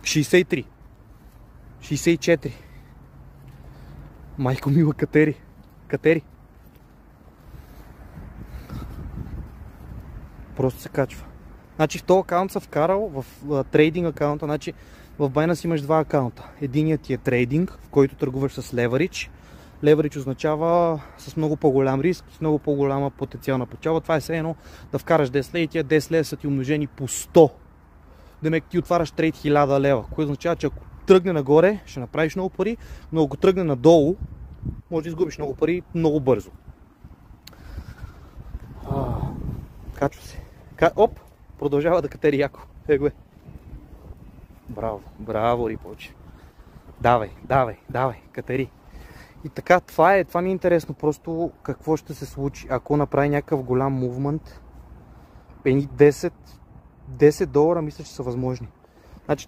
63. 64. Майко мила, катери. Катери. Просто се качва. Значи в този акаунт съм вкарал в трейдинг акаунта. Значи в Binance имаш два акаунта. Единият ти е трейдинг, в който търгуваш с leverage. Leverage означава с много по-голям риск, с много по-голяма потенциална печалба. Това е все едно да вкараш 10 лева и тия 10 лева са ти умножени по 100. Демек ти отваряш трейд 1000 лева, което означава, че ако тръгне нагоре, ще направиш много пари, но ако тръгне надолу, може да изгубиш много пари много бързо. Качва се. Оп! Продължава да катери яко. Его е. Браво, браво, Рипълче. Давай, катери. И така, това ми е интересно просто какво ще се случи, ако направи някакъв голям мувмент. Едни $10 мисля, че са възможни. Значи,